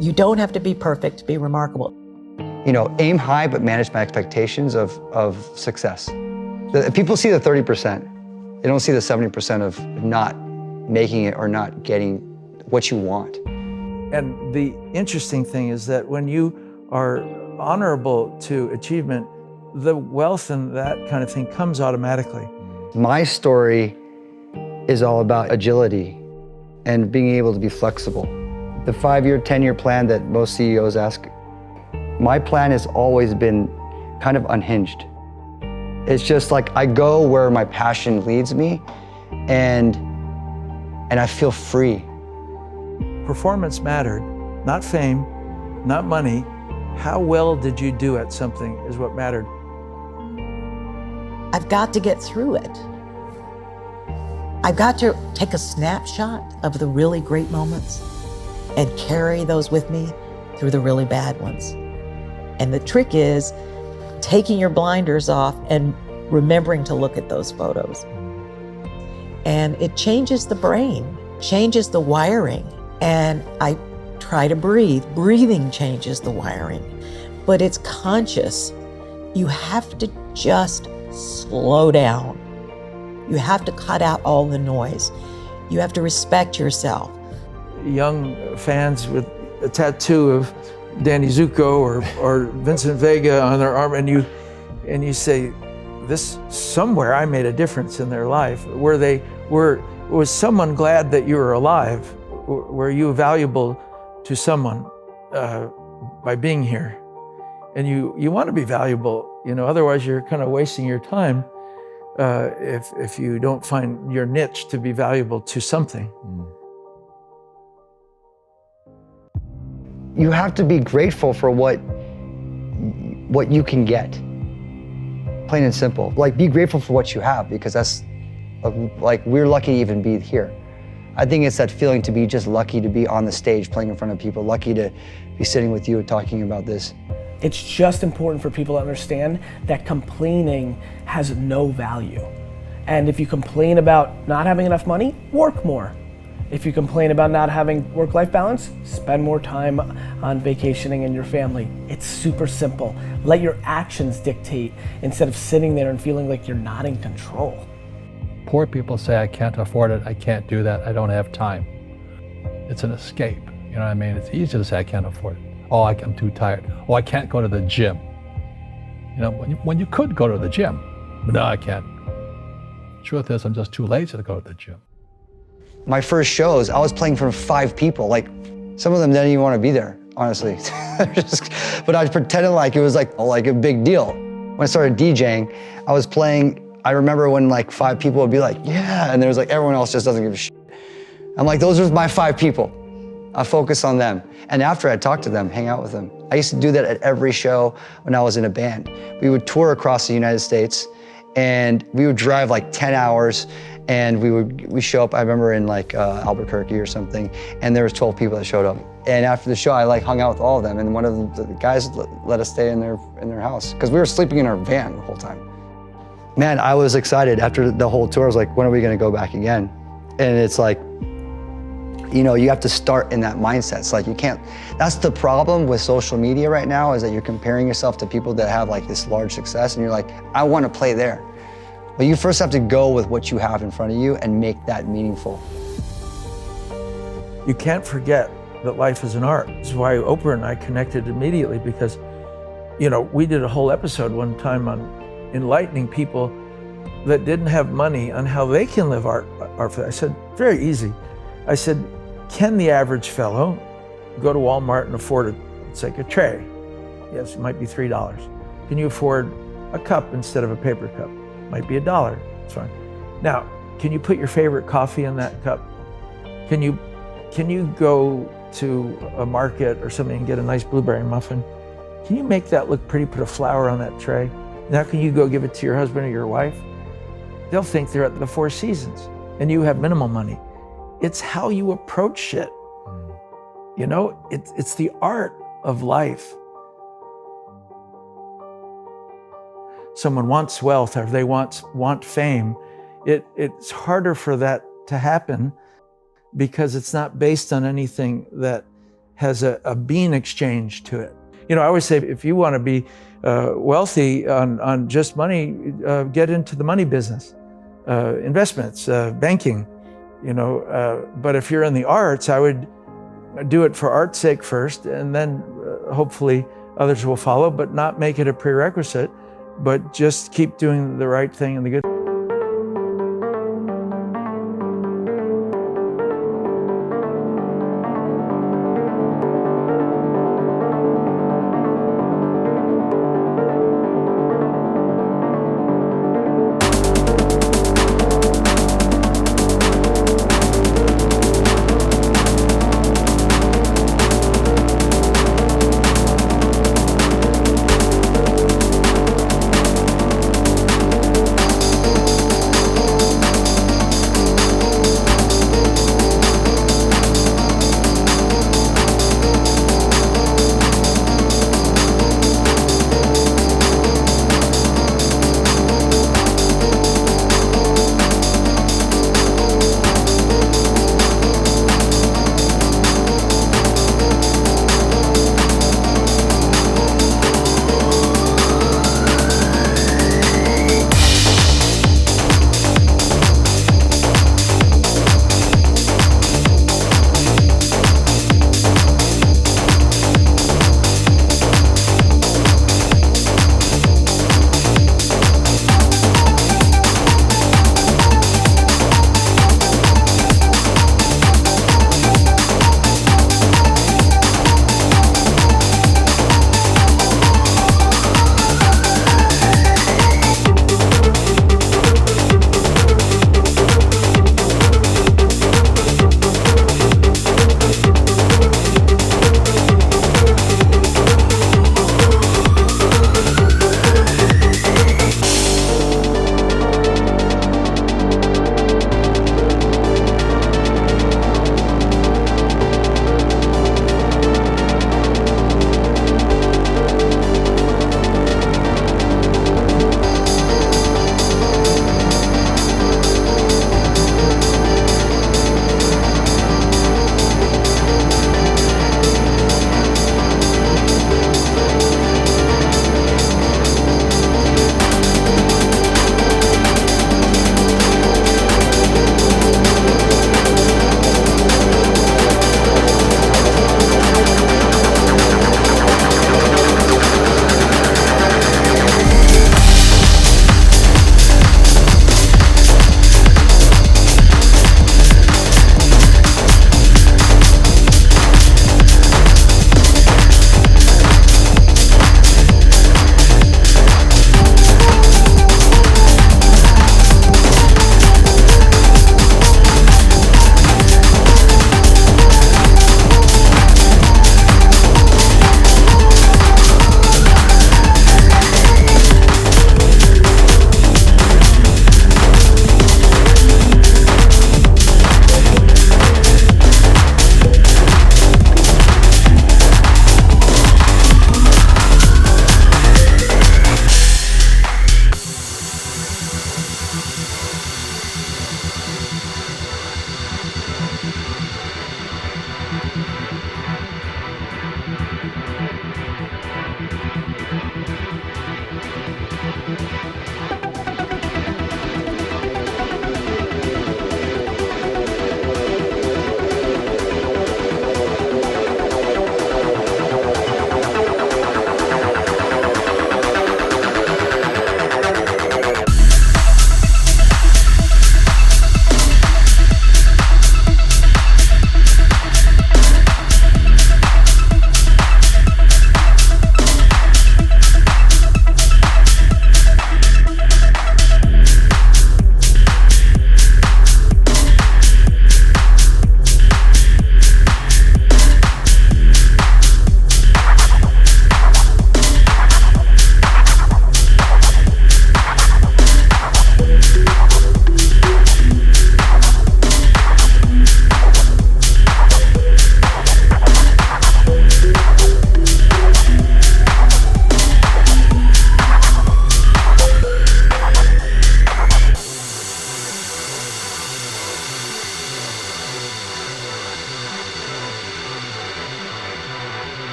You don't have to be perfect to be remarkable. You know, aim high, but manage my expectations of success. People see the 30%. They don't see the 70% of not making it or not getting what you want. And the interesting thing is that when you are honorable to achievement, the wealth and that kind of thing comes automatically. My story is all about agility and being able to be flexible. The 5-year, 10-year plan that most CEOs ask, my plan has always been kind of unhinged. It's just like I go where my passion leads me and I feel free. Performance mattered, not fame, not money. How well did you do at something is what mattered. I've got to get through it. I've got to take a snapshot of the really great moments and carry those with me through the really bad ones. And the trick is taking your blinders off and remembering to look at those photos. And it changes the brain, changes the wiring. And I try to breathe. Breathing changes the wiring, but it's conscious. You have to just slow down. You have to cut out all the noise. You have to respect yourself. Young fans with a tattoo of Danny Zuko or Vincent Vega on their arm, and you say, this, somewhere I made a difference in their life. Was someone glad that you were alive? Were you valuable to someone by being here? And you want to be valuable, you know, otherwise you're kind of wasting your time if you don't find your niche to be valuable to something. You have to be grateful for what you can get. Plain and simple. Like, be grateful for what you have, because that's, like, we're lucky to even be here. I think it's that feeling to be just lucky to be on the stage playing in front of people, lucky to be sitting with you talking about this. It's just important for people to understand that complaining has no value. And if you complain about not having enough money, work more. If you complain about not having work-life balance, spend more time on vacationing and your family. It's super simple. Let your actions dictate instead of sitting there and feeling like you're not in control. Poor people say, I can't afford it, I can't do that, I don't have time. It's an escape, you know what I mean? It's easy to say I can't afford it. Oh, I'm too tired. Oh, I can't go to the gym. You know, when you could go to the gym, but no, I can't. Truth is, I'm just too lazy to go to the gym. My first shows, I was playing for 5 people. Like, some of them didn't even want to be there, honestly. But I pretended like it was like a big deal. When I started DJing, I was playing, I remember when like 5 people would be like, yeah, and there was like, everyone else just doesn't give a shit. I'm like, those are my 5 people. I focus on them. And after I talk to them, hang out with them. I used to do that at every show when I was in a band. We would tour across the United States, and we would drive like 10 hours, and we show up, I remember in like Albuquerque or something, and there was 12 people that showed up. And after the show, I like hung out with all of them, and one of the guys let us stay in their house, because we were sleeping in our van the whole time. Man, I was excited. After the whole tour, I was like, when are we gonna go back again? And it's like, you know, you have to start in that mindset. It's like you can't, that's the problem with social media right now, is that you're comparing yourself to people that have like this large success, and you're like, I wanna play there. But you first have to go with what you have in front of you and make that meaningful. You can't forget that life is an art. This is why Oprah and I connected immediately, because, you know, we did a whole episode one time on enlightening people that didn't have money on how they can live art. I said, very easy. I said, can the average fellow go to Walmart and afford it's like a tray? Yes, it might be $3. Can you afford a cup instead of a paper cup? Might be $1, it's fine. Now, can you put your favorite coffee in that cup? Can you go to a market or something and get a nice blueberry muffin? Can you make that look pretty, put a flower on that tray? Now can you go give it to your husband or your wife? They'll think they're at the Four Seasons and you have minimal money. It's how you approach shit. You know, it's the art of life. Someone wants wealth or they want fame. It's harder for that to happen because it's not based on anything that has a bean exchange to it. You know, I always say, if you want to be wealthy on just money, get into the money business, investments, banking, you know. But if you're in the arts, I would do it for art's sake first, and then hopefully others will follow, but not make it a prerequisite, but just keep doing the right thing and the good.